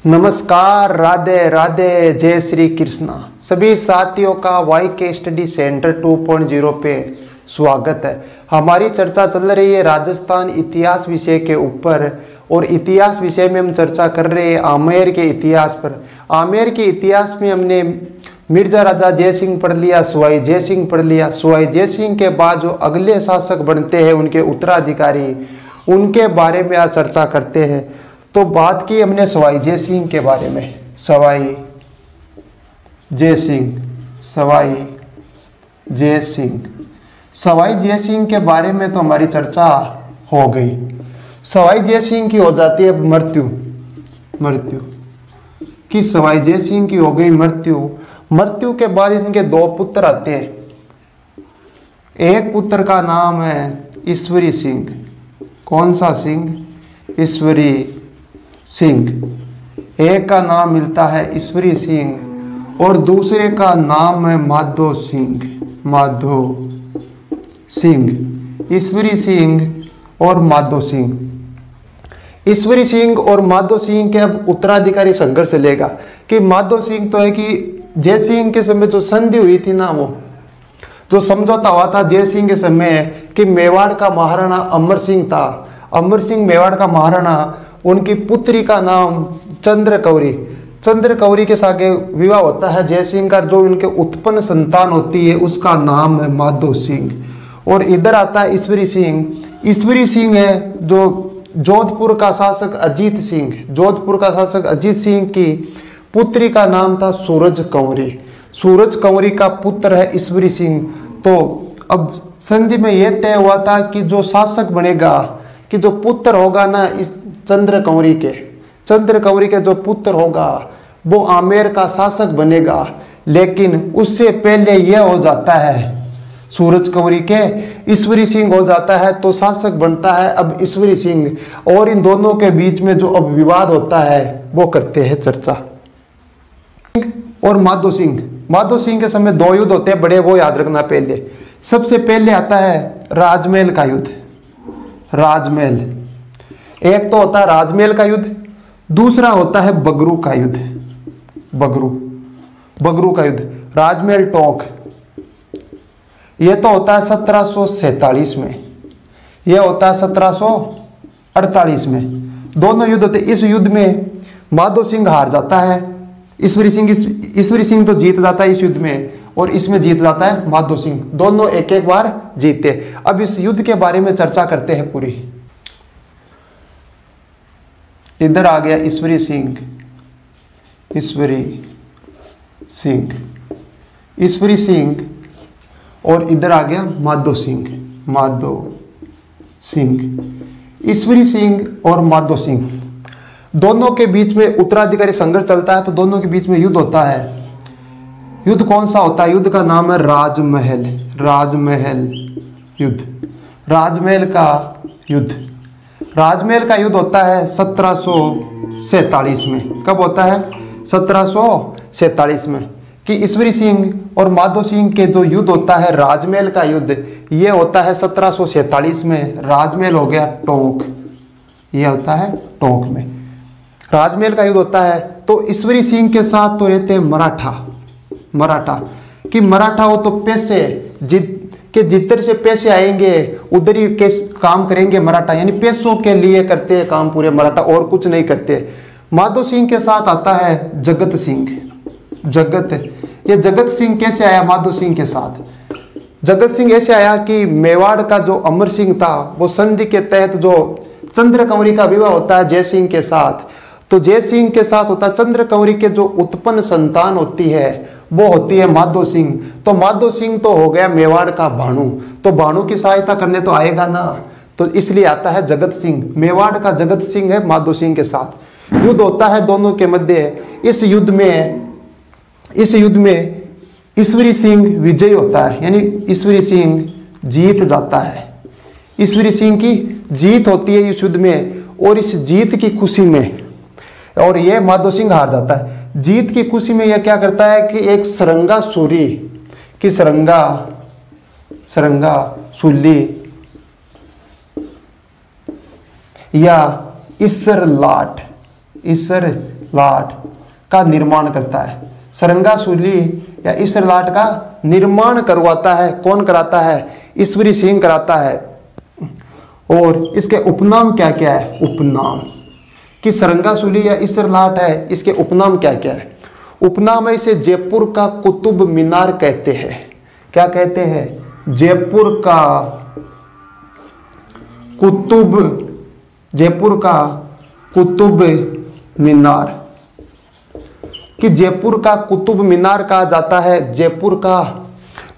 नमस्कार, राधे राधे, जय श्री कृष्णा। सभी साथियों का वाई के स्टडी सेंटर 2.0 पे स्वागत है। हमारी चर्चा चल रही है राजस्थान इतिहास विषय के ऊपर और इतिहास विषय में हम चर्चा कर रहे हैं आमेर के इतिहास पर। आमेर के इतिहास में हमने मिर्जा राजा जय सिंह पढ़ लिया, सवाई जय सिंह पढ़ लिया। सवाई जय सिंह के बाद जो अगले शासक बनते हैं उनके उत्तराधिकारी, उनके बारे में आज चर्चा करते हैं। तो बात की हमने सवाई जय सिंह के बारे में। सवाई जय सिंह, सवाई जय सिंह, सवाई जय सिंह के बारे में तो हमारी चर्चा हो गई। सवाई जय सिंह की हो जाती है मृत्यु कि सवाई जय सिंह की हो गई मृत्यु के बाद इनके दो पुत्र आते हैं। एक पुत्र का नाम है ईश्वरी सिंह। कौन सा सिंह? ईश्वरी सिंह। एक का नाम मिलता है ईश्वरी सिंह और दूसरे का नाम है माधो सिंह। ईश्वरी सिंह और माधो सिंह। ईश्वरी सिंह और माधो सिंह के अब उत्तराधिकारी संघर्ष चलेगा कि माधो सिंह तो है कि जय सिंह के समय जो संधि हुई थी ना, वो जो समझौता हुआ था जय सिंह के समय कि मेवाड़ का महाराणा अमर सिंह था। अमर सिंह मेवाड़ का महाराणा, उनकी पुत्री का नाम चंद्रकौरी के साथ विवाह होता है जय सिंह का। जो उनके उत्पन्न संतान होती है उसका नाम है माधो सिंह। और इधर आता है ईश्वरी सिंह। ईश्वरी सिंह है जो जोधपुर का शासक अजीत सिंह की पुत्री का नाम था सूरज कंवरी का पुत्र है ईश्वरी सिंह। तो अब संधि में यह तय हुआ था कि जो शासक बनेगा, कि जो पुत्र होगा ना इस चंद्रकौरी के जो पुत्र होगा वो आमेर का शासक बनेगा। लेकिन उससे पहले यह हो जाता है सूरज कंवरी के ईश्वरी सिंह हो जाता है, तो शासक बनता है अब ईश्वरी सिंह। और इन दोनों के बीच में जो अब विवाद होता है वो करते हैं चर्चा। और माधो सिंह के समय दो युद्ध होते हैं बड़े, वो याद रखना। पहले सबसे पहले आता है राजमहल का युद्ध। एक तो होता है राजमहल का युद्ध, दूसरा होता है बगरू का युद्ध। राजमहल टोंक, यह तो होता है 1747 में, यह होता है 1748 में। दोनों युद्ध होते। इस युद्ध में माधो सिंह हार जाता है, ईश्वरी सिंह तो जीत जाता है इस युद्ध में, और इसमें जीत जाता है माधो सिंह। दोनों एक एक बार जीते। अब इस युद्ध के बारे में चर्चा करते हैं पूरी। इधर आ गया ईश्वरी सिंह और इधर आ गया माधो सिंह। ईश्वरी सिंह और माधो सिंह दोनों के बीच में उत्तराधिकारी संघर्ष चलता है। तो दोनों के बीच में युद्ध होता है। युद्ध कौन सा होता है? युद्ध का नाम है राजमहल का युद्ध होता है 1747 में। कब होता है? 1747 में। कि ईश्वरी सिंह और माधो सिंह के जो युद्ध होता है राजमहल का युद्ध, ये होता है 1747 में। राजमहल हो गया टोंक, ये होता है टोंक में राजमहल का युद्ध होता है। तो ईश्वरी सिंह के साथ तो रहते हैं मराठा हो तो पैसे जिधर से पैसे आएंगे उधर ही के काम करेंगे मराठा, यानी पैसों के लिए करते हैं काम पूरे मराठा, और कुछ नहीं करते। माधो सिंह के साथ आता है जगत सिंह कैसे आया माधो सिंह के साथ? जगत सिंह ऐसे आया कि मेवाड़ का जो अमर सिंह था, वो संधि के तहत जो चंद्रकौरी का विवाह होता है जय सिंह के साथ, तो जय सिंह के साथ होता है चंद्रकौरी के जो उत्पन्न संतान होती है वो होती है माधो सिंह। तो माधो सिंह तो हो गया मेवाड़ का भाणु, तो भाणु की सहायता करने तो आएगा ना, तो इसलिए आता है जगत सिंह। मेवाड़ का जगत सिंह है माधो सिंह के साथ। युद्ध होता है दोनों के मध्य। इस युद्ध में ईश्वरी सिंह विजयी होता है, यानी ईश्वरी सिंह जीत जाता है। ईश्वरी सिंह की जीत होती है इस युद्ध में, और इस जीत की खुशी में, और यह माधो सिंह हार जाता है। जीत की खुशी में यह क्या करता है कि एक सरंगा सूली या इसर लाट का निर्माण करता है। सरंगा सूली या ईसर लाट का निर्माण करवाता है। कौन कराता है? ईश्वरी सिंह कराता है। और इसके उपनाम क्या क्या है? उपनाम कि सरंगा सूली या ईसर लाट है, इसके उपनाम क्या क्या है? उपनाम है इसे जयपुर का कुतुब मीनार कहते हैं। क्या कहते हैं? जयपुर का कुतुब मीनार कि जयपुर का कुतुब मीनार कहा जाता है, जयपुर का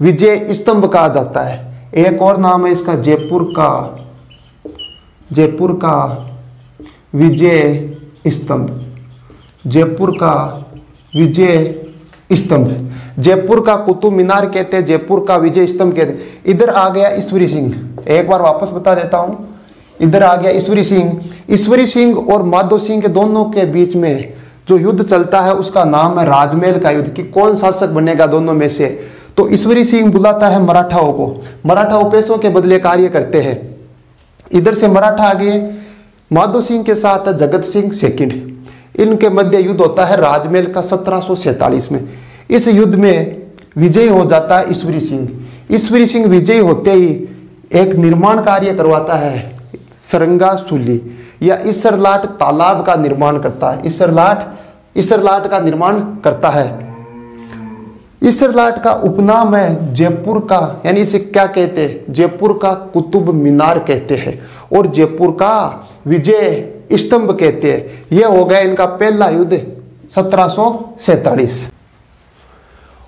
विजय स्तंभ कहा जाता है। एक और नाम है इसका जयपुर का विजय स्तंभ। जयपुर का विजय स्तंभ, जयपुर का कुतुब मीनार कहते हैं, जयपुर का विजय स्तंभ कहते हैं। इधर आ गया ईश्वरी सिंह, एक बार वापस बता देता हूं। इधर आ गया ईश्वरी सिंह। ईश्वरी सिंह और माधो सिंह के दोनों के बीच में जो युद्ध चलता है उसका नाम है राजमहल का युद्ध कि कौन शासक बनेगा दोनों में से। तो ईश्वरी सिंह बुलाता है मराठाओं को। मराठा पैसों के बदले कार्य करते हैं। इधर से मराठा आ गए, माधो सिंह के साथ जगत सिंह सेकंड, इनके मध्य युद्ध होता है राजमहल का 1747 में। इस युद्ध में विजयी हो जाता है ईश्वरी सिंह। ईश्वरी सिंह विजयी होते ही एक निर्माण कार्य करवाता है, सरंगा सूली या ईसर लाट तालाब का निर्माण करता है। ईसर लाट का निर्माण करता है। ईसर लाट का उपनाम है जयपुर का, यानी इसे क्या कहते हैं? जयपुर का कुतुब मीनार कहते हैं और जयपुर का विजय स्तंभ कहते हैं। यह हो गया इनका पहला युद्ध 1747।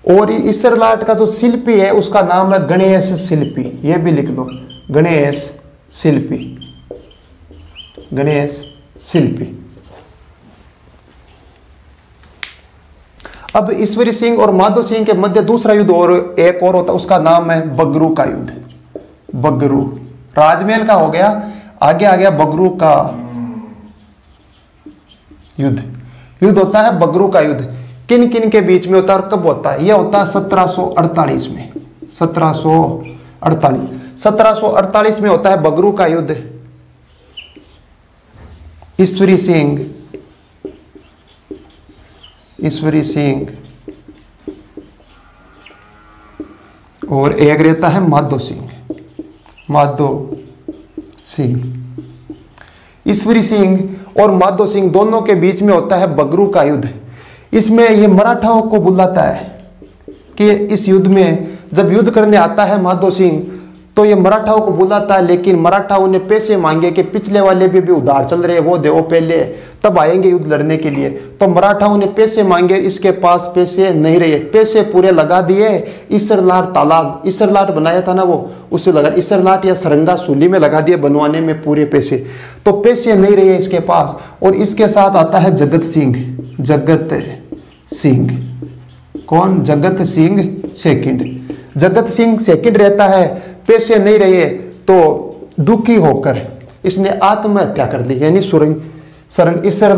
और ईसर लाट का जो शिल्पी है उसका नाम है गणेश शिल्पी। यह भी लिख लो, गणेश शिल्पी। अब ईश्वरी सिंह और माधो सिंह के मध्य दूसरा युद्ध और एक और होता है, उसका नाम है बगरू का युद्ध। बगरू राजमहल का हो गया, आगे आ गया बगरू का युद्ध होता है बगरू का युद्ध। किन किन के बीच में होता है और कब होता है? यह होता है 1748 में। 1748 में होता है बगरू का युद्ध। ईश्वरी सिंह और एक रहता है माधो सिंह। ईश्वरी सिंह और माधो सिंह दोनों के बीच में होता है बगरू का युद्ध। इसमें यह मराठाओं को बुलाता है कि इस युद्ध में जब युद्ध करने आता है माधो सिंह तो ये मराठाओं को बुलाता है, लेकिन मराठाओं ने पैसे मांगे कि पिछले वाले भी उधार चल रहे हैं, वो दो पहले, तब आएंगे युद्ध लड़ने के लिए। तो मराठाओं ने पैसे मांगे, इसके पास पैसे नहीं रहे, पैसे पूरे लगा दिए ईसर लाट तालाब, ईसर लाट बनाया था ना वो, उससे लगा, ईसर लाट या सरंगा सूली में लगा दिए बनवाने में पूरे पैसे। तो पैसे नहीं रहे इसके पास। और इसके साथ आता है जगत सिंह। कौन? जगत सिंह सेकंड रहता है। पैसे नहीं रहे तो दुखी होकर इसने आत्महत्या कर ली, यानी ईसर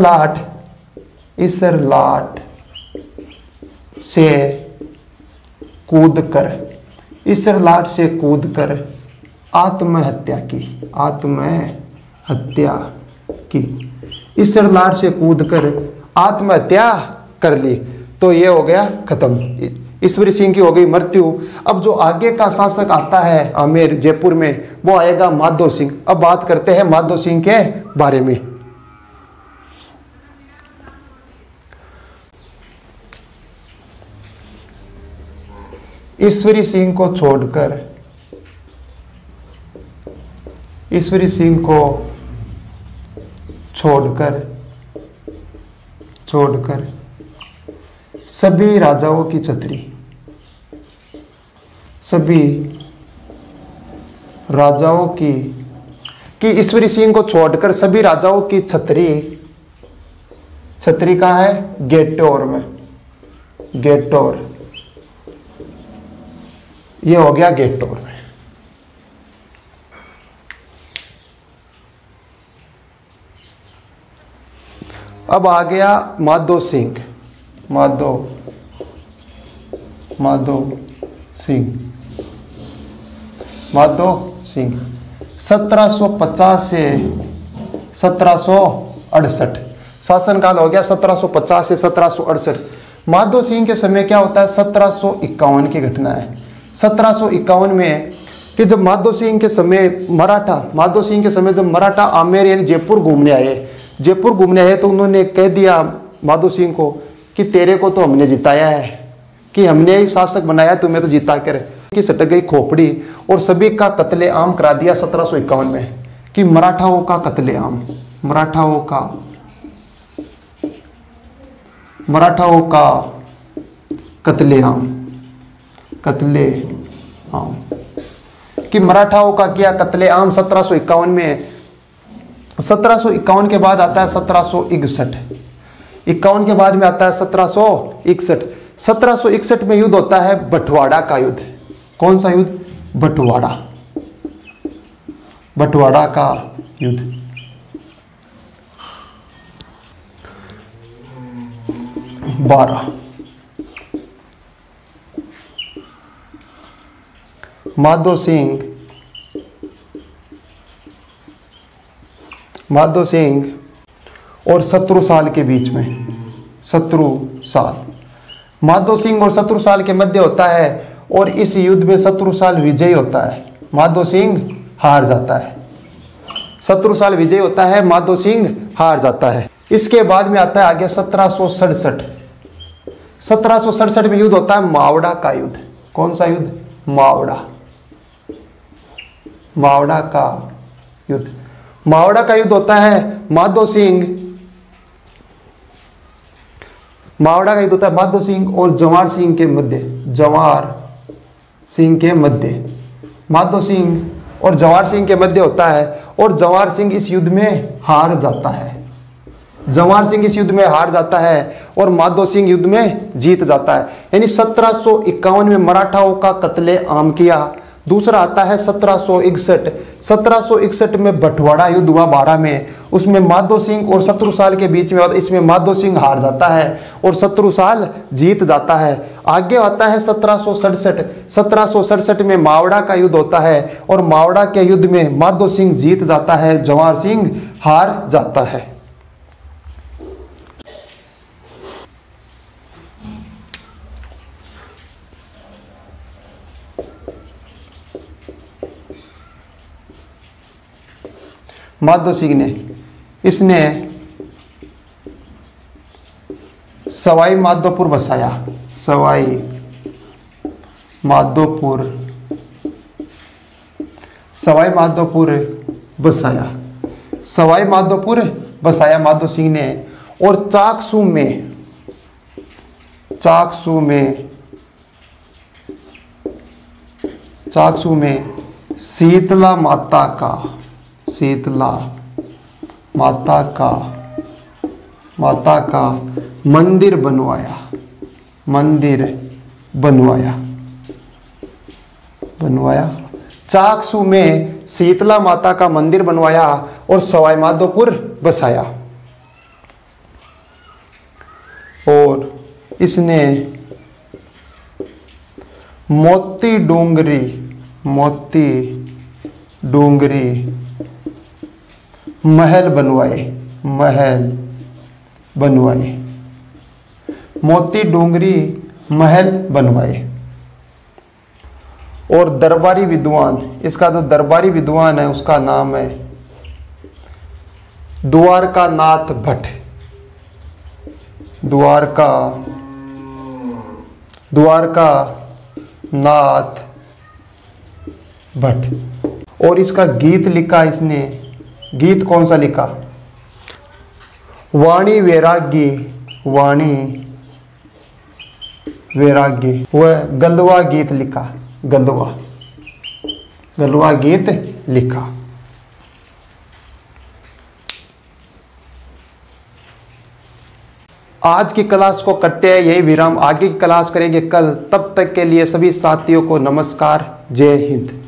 लाट से कूद कर आत्महत्या की। ईसर लाट से कूद कर आत्महत्या कर ली। तो ये हो गया खत्म, ईश्वरी सिंह की हो गई मृत्यु। अब जो आगे का शासक आता है आमेर जयपुर में, वो आएगा माधो सिंह। अब बात करते हैं माधो सिंह के बारे में। ईश्वरी सिंह को छोड़कर सभी राजाओं की छतरी, ईश्वरी सिंह को छोड़कर सभी राजाओं की छतरी कहाँ है? गेटोर में। ये हो गया गेटोर में। अब आ गया माधो सिंह। 1750 से 1768, शासनकाल हो गया 1750 से 1768। माधो सिंह के समय क्या होता है, 1751 की घटना है। 1751 में कि जब माधो सिंह के समय जब मराठा आमेर यानी जयपुर घूमने आए तो उन्होंने कह दिया माधो सिंह को कि तेरे को तो हमने जिताया है, कि हमने ही शासक बनाया, तुम्हें तो जिता कर कि सटक गई खोपड़ी और सभी का कत्लेआम करा दिया 1751 में, कि मराठाओं का कत्लेआम, मराठाओं का कत्लेआम कि मराठाओं का किया कत्लेआम 1751 में। 1751 के बाद आता है 1761, 51 के बाद में आता है 1761। 1761 में युद्ध होता है बटवाड़ा का युद्ध। कौन सा युद्ध? बटवाड़ा का युद्ध। माधो सिंह और शत्रुसाल के बीच में, माधो सिंह और शत्रुसाल के मध्य होता है और इस युद्ध में शत्रुसाल विजयी होता है, माधो सिंह हार जाता है। शत्रुसाल विजयी होता है, माधो सिंह हार जाता है। इसके बाद में आता है आगे 1767। 1767 में युद्ध होता है मावड़ा का युद्ध। कौन सा युद्ध? मावड़ा का युद्ध। मावड़ा का युद्ध होता है माधो सिंह और जवाहर सिंह के मध्य। माधो सिंह और जवाहर सिंह के मध्य होता है और जवाहर सिंह इस युद्ध में हार जाता है और माधो सिंह युद्ध में जीत जाता है। यानी 1751 में मराठाओं का कत्लेआम किया। दूसरा आता है 1761। 1761 में बटवाड़ा युद्ध हुआ 12 में, उसमें माधो सिंह और शत्रुसाल के बीच में, और इसमें माधो सिंह हार जाता है और शत्रुसाल जीत जाता है। आगे आता है 1767। 1767 में मावड़ा का युद्ध होता है और मावड़ा के युद्ध में माधो सिंह जीत जाता है, जवाहर सिंह हार जाता है। माधो सिंह ने इसने सवाई माधोपुर बसाया। सवाई माधोपुर बसाया माधो सिंह ने। और चाकसू में शीतला माता का मंदिर बनवाया। चाकसू में शीतला माता का मंदिर बनवाया और सवाई माधोपुर बसाया। और इसने मोती डूंगरी महल बनवाए। मोती डूंगरी महल बनवाए। और दरबारी विद्वान, इसका जो दरबारी विद्वान है उसका नाम है द्वारका नाथ भट्ट। द्वारका नाथ भट्ट। और इसका गीत लिखा इसने। गीत कौन सा लिखा? वाणी वैरागी वह गलवा गीत लिखा। गलवा गीत लिखा। आज की क्लास को करते हैं यही विराम। आगे की क्लास करेंगे कल। तब तक के लिए सभी साथियों को नमस्कार। जय हिंद।